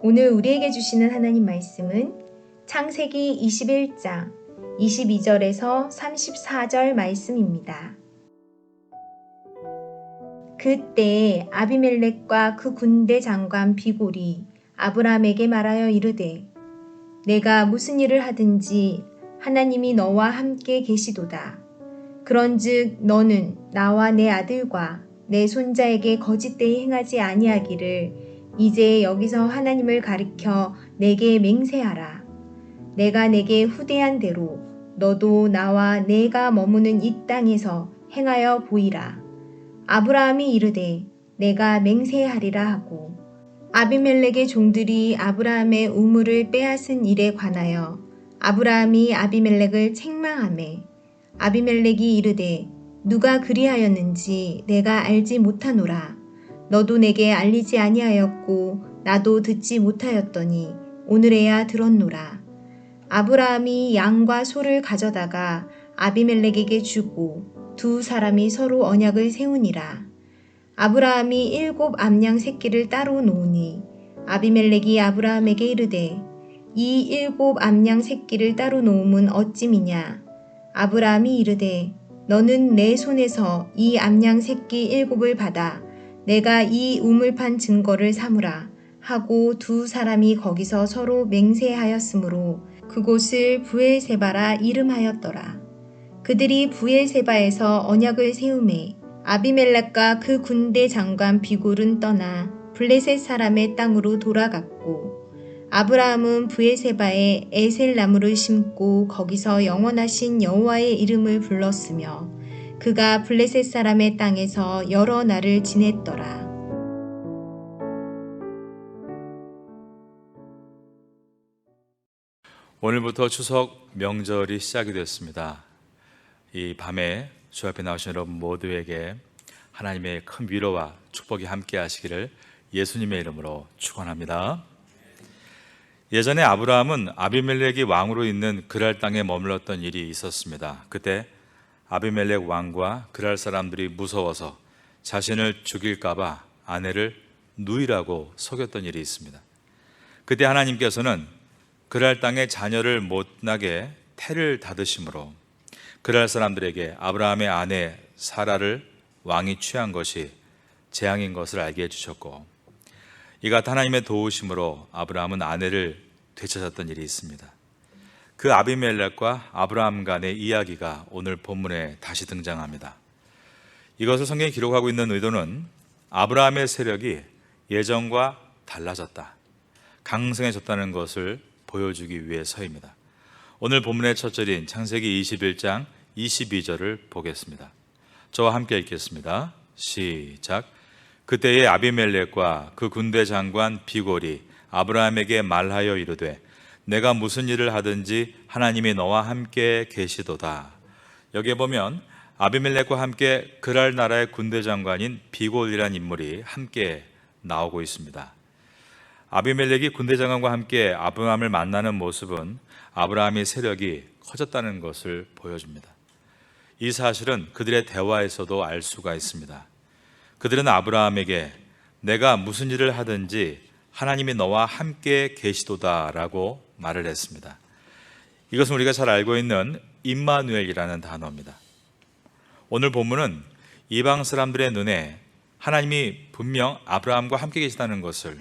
오늘 우리에게 주시는 하나님 말씀은 창세기 21장 22절에서 34절 말씀입니다. 그때 아비멜렉과 그 군대 장관 비골이 아브라함에게 말하여 이르되 내가 무슨 일을 하든지 하나님이 너와 함께 계시도다. 그런즉 너는 나와 내 아들과 내 손자에게 거짓되이 행하지 아니하기를 이제 여기서 하나님을 가리켜 내게 맹세하라. 내가 내게 후대한 대로 너도 나와 내가 머무는 이 땅에서 행하여 보이라. 아브라함이 이르되 내가 맹세하리라 하고 아비멜렉의 종들이 아브라함의 우물을 빼앗은 일에 관하여 아브라함이 아비멜렉을 책망하매 아비멜렉이 이르되 누가 그리하였는지 내가 알지 못하노라. 너도 내게 알리지 아니하였고 나도 듣지 못하였더니 오늘에야 들었노라. 아브라함이 양과 소를 가져다가 아비멜렉에게 주고 두 사람이 서로 언약을 세우니라. 아브라함이 7 암양 새끼를 따로 놓으니 아비멜렉이 아브라함에게 이르되 이 7 암양 새끼를 따로 놓음은 어찌미냐. 아브라함이 이르되 너는 내 손에서 이 암양 새끼 7을 받아 내가 이 우물판 증거를 삼으라 하고 두 사람이 거기서 서로 맹세하였으므로 그곳을 브엘세바라 이름하였더라. 그들이 브엘세바에서 언약을 세우매 아비멜렉과 그 군대 장관 비골은 떠나 블레셋 사람의 땅으로 돌아갔고 아브라함은 브엘세바에 에셀나무를 심고 거기서 영원하신 여호와의 이름을 불렀으며 그가 블레셋 사람의 땅에서 여러 날을 지냈더라. 오늘부터 추석 명절이 시작이 됐습니다. 이 밤에 주 앞에 나오신 여러분 모두에게 하나님의 큰 위로와 축복이 함께 하시기를 예수님의 이름으로 축원합니다. 예전에 아브라함은 아비멜렉이 왕으로 있는 그랄 땅에 머물렀던 일이 있었습니다. 그때 아비멜렉 왕과 그랄 사람들이 무서워서 자신을 죽일까봐 아내를 누이라고 속였던 일이 있습니다. 그때 하나님께서는 그랄 땅에 자녀를 못 나게 태를 닫으심으로 그랄 사람들에게 아브라함의 아내 사라를 왕이 취한 것이 재앙인 것을 알게 해주셨고 이 같은 하나님의 도우심으로 아브라함은 아내를 되찾았던 일이 있습니다. 그 아비멜렉과 아브라함 간의 이야기가 오늘 본문에 다시 등장합니다. 이것을 성경에 기록하고 있는 의도는 아브라함의 세력이 예전과 달라졌다, 강성해졌다는 것을 보여주기 위해서입니다. 오늘 본문의 첫 절인 창세기 21장 22절을 보겠습니다. 저와 함께 읽겠습니다. 시작. 그때에 아비멜렉과 그 군대 장관 비골이 아브라함에게 말하여 이르되 내가 무슨 일을 하든지 하나님이 너와 함께 계시도다. 여기에 보면 아비멜렉과 함께 그랄 나라의 군대 장관인 비골이라는 인물이 함께 나오고 있습니다. 아비멜렉이 군대 장관과 함께 아브라함을 만나는 모습은 아브라함의 세력이 커졌다는 것을 보여줍니다. 이 사실은 그들의 대화에서도 알 수가 있습니다. 그들은 아브라함에게 내가 무슨 일을 하든지 하나님이 너와 함께 계시도다 라고 말을 했습니다. 이것은 우리가 잘 알고 있는 임마누엘이라는 단어입니다. 오늘 본문은 이방 사람들의 눈에 하나님이 분명 아브라함과 함께 계시다는 것을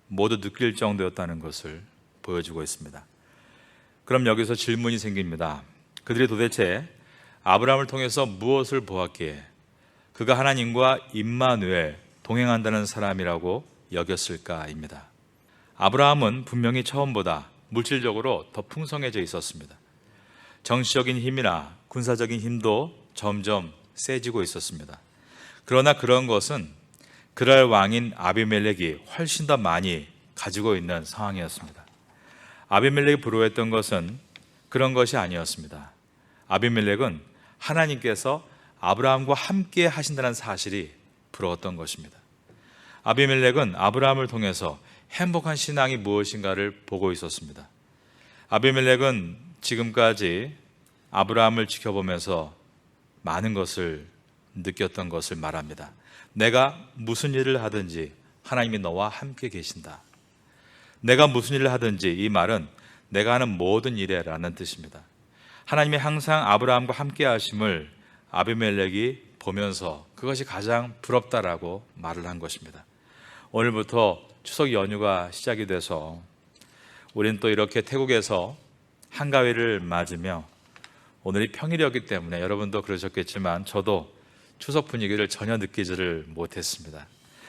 모두 느낄 정도였다는 것을 보여주고 있습니다. 그럼 여기서 질문이 생깁니다. 그들이 도대체 아브라함을 통해서 무엇을 보았기에 그가 하나님과 임마누엘, 동행한다는 사람이라고 여겼을까입니다. 아브라함은 분명히 처음보다 물질적으로 더 풍성해져 있었습니다. 정치적인 힘이나 군사적인 힘도 점점 세지고 있었습니다. 그러나 그런 것은 그랄 왕인 아비멜렉이 훨씬 더 많이 가지고 있는 상황이었습니다. 아비멜렉이 부러워했던 것은 그런 것이 아니었습니다. 아비멜렉은 하나님께서 아브라함과 함께 하신다는 사실이 부러웠던 것입니다. 아비멜렉은 아브라함을 통해서 행복한 신앙이 무엇인가를 보고 있었습니다. 아비멜렉은 지금까지 아브라함을 지켜보면서 많은 것을 느꼈던 것을 말합니다. 내가 무슨 일을 하든지 하나님이 너와 함께 계신다. 내가 무슨 일을 하든지, 이 말은 내가 하는 모든 일에 라는 뜻입니다. 하나님이 항상 아브라함과 함께 하심을 아비멜렉이 보면서 그것이 가장 부럽다라고 말을 한 것입니다. 오늘부터 추석 연휴가 시작이 돼서 우리는 또 이렇게 태국에서 한가위를 맞으며, 오늘이 평일이었기 때문에 여러분도 그러셨겠지만 저도 추석 분위기를 전혀 느끼지를 못했습니다.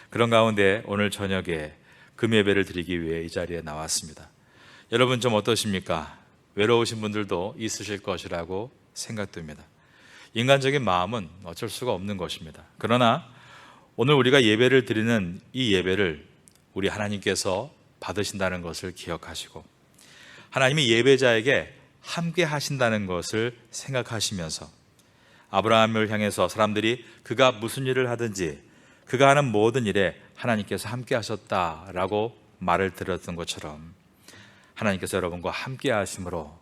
그런 가운데 오늘 저녁에 금요 예배를 드리기 위해 이 자리에 나왔습니다. 여러분 좀 어떠십니까? 외로우신 분들도 있으실 것이라고 생각됩니다. 인간적인 마음은 어쩔 수가 없는 것입니다. 그러나 오늘 우리가 예배를 드리는 이 예배를 우리 하나님께서 받으신다는 것을 기억하시고, 하나님이 예배자에게 함께 하신다는 것을 생각하시면서, 아브라함을 향해서 사람들이 그가 무슨 일을 하든지 그가 하는 모든 일에 하나님께서 함께 하셨다라고 말을 들었던 것처럼, 하나님께서 여러분과 함께 하심으로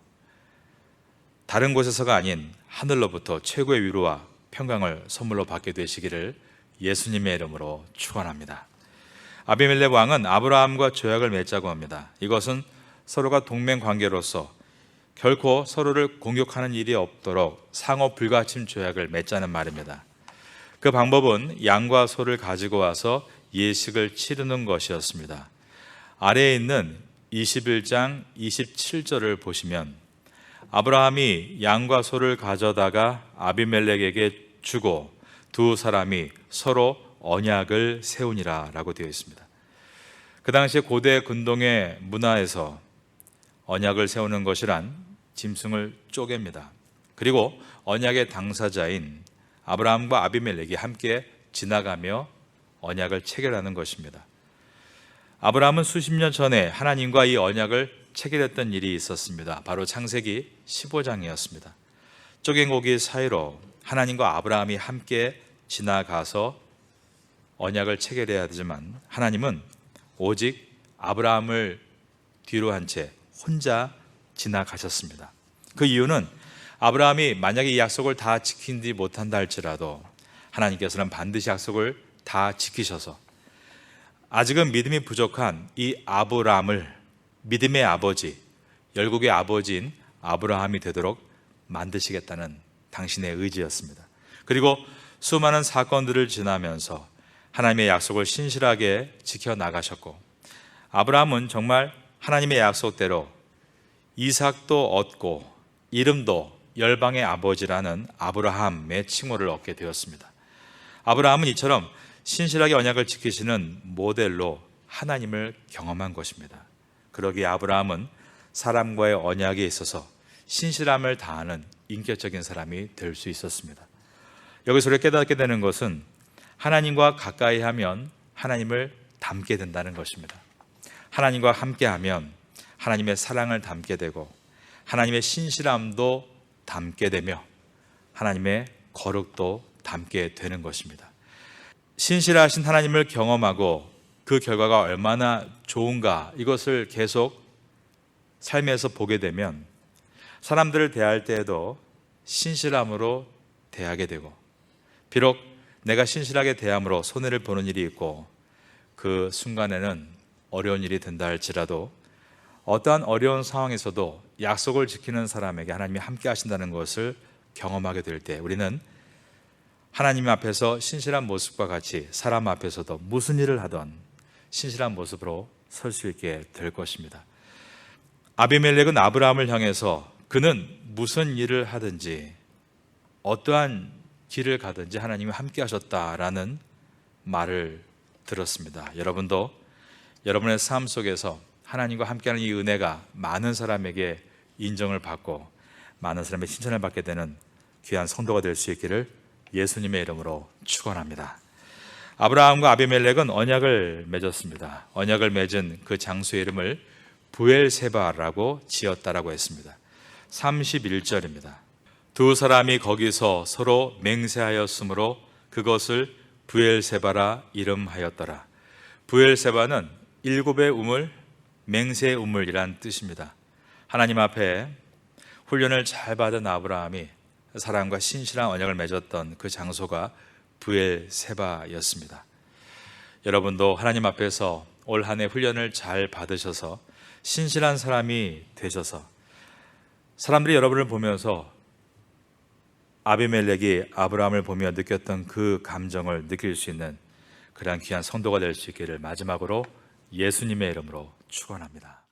다른 곳에서가 아닌 하늘로부터 최고의 위로와 평강을 선물로 받게 되시기를 예수님의 이름으로 축원합니다. 아비멜렉 왕은 아브라함과 조약을 맺자고 합니다. 이것은 서로가 동맹 관계로서 결코 서로를 공격하는 일이 없도록 상호 불가침 조약을 맺자는 말입니다. 그 방법은 양과 소를 가지고 와서 예식을 치르는 것이었습니다. 아래에 있는 21장 27절을 보시면 아브라함이 양과 소를 가져다가 아비멜렉에게 주고 두 사람이 서로 언약을 세우니라 라고 되어 있습니다. 그 당시에 고대 근동의 문화에서 언약을 세우는 것이란 짐승을 쪼갭니다. 그리고 언약의 당사자인 아브라함과 아비멜렉이 함께 지나가며 언약을 체결하는 것입니다. 아브라함은 수십 년 전에 하나님과 이 언약을 체결했던 일이 있었습니다. 바로 창세기 15장이었습니다. 쪼갠 고기 사이로 하나님과 아브라함이 함께 지나가서 언약을 체결해야 되지만, 하나님은 오직 아브라함을 뒤로 한 채 혼자 지나가셨습니다. 그 이유는 아브라함이 만약에 이 약속을 다 지키지 못한다 할지라도 하나님께서는 반드시 약속을 다 지키셔서 아직은 믿음이 부족한 이 아브라함을 믿음의 아버지, 열국의 아버지인 아브라함이 되도록 만드시겠다는 당신의 의지였습니다. 그리고 수많은 사건들을 지나면서 하나님의 약속을 신실하게 지켜나가셨고, 아브라함은 정말 하나님의 약속대로 이삭도 얻고 이름도 열방의 아버지라는 아브라함의 칭호를 얻게 되었습니다. 아브라함은 이처럼 신실하게 언약을 지키시는 모델로 하나님을 경험한 것입니다. 그러기에 아브라함은 사람과의 언약에 있어서 신실함을 다하는 인격적인 사람이 될 수 있었습니다. 여기서 우리가 깨닫게 되는 것은 하나님과 가까이 하면 하나님을 닮게 된다는 것입니다. 하나님과 함께하면 하나님의 사랑을 담게 되고 하나님의 신실함도 담게 되며 하나님의 거룩도 담게 되는 것입니다. 신실하신 하나님을 경험하고 그 결과가 얼마나 좋은가, 이것을 계속 삶에서 보게 되면 사람들을 대할 때에도 신실함으로 대하게 되고, 비록 내가 신실하게 대함으로 손해를 보는 일이 있고 그 순간에는 어려운 일이 된다 할지라도 어떠한 어려운 상황에서도 약속을 지키는 사람에게 하나님이 함께 하신다는 것을 경험하게 될 때 우리는 하나님 앞에서 신실한 모습과 같이 사람 앞에서도 무슨 일을 하던 신실한 모습으로 설 수 있게 될 것입니다. 아비멜렉은 아브라함을 향해서 그는 무슨 일을 하든지 어떠한 길을 가든지 하나님이 함께 하셨다라는 말을 들었습니다. 여러분도 여러분의 삶 속에서 하나님과 함께하는 이 은혜가 많은 사람에게 인정을 받고 많은 사람의 칭찬을 받게 되는 귀한 성도가 될 수 있기를 예수님의 이름으로 축원합니다. 아브라함과 아비멜렉은 언약을 맺었습니다. 언약을 맺은 그 장소의 이름을 부엘세바라고 지었다라고 했습니다. 31절입니다. 두 사람이 거기서 서로 맹세하였으므로 그것을 부엘세바라 이름하였더라. 부엘세바는 일곱의 우물, 맹세의 우물이란 뜻입니다. 하나님 앞에 훈련을 잘 받은 아브라함이 사람과 신실한 언약을 맺었던 그 장소가 부엘세바였습니다. 여러분도 하나님 앞에서 올 한 해 훈련을 잘 받으셔서 신실한 사람이 되셔서 사람들이 여러분을 보면서 아비멜렉이 아브라함을 보며 느꼈던 그 감정을 느낄 수 있는 그러한 귀한 성도가 될 수 있기를 마지막으로 예수님의 이름으로 축원합니다.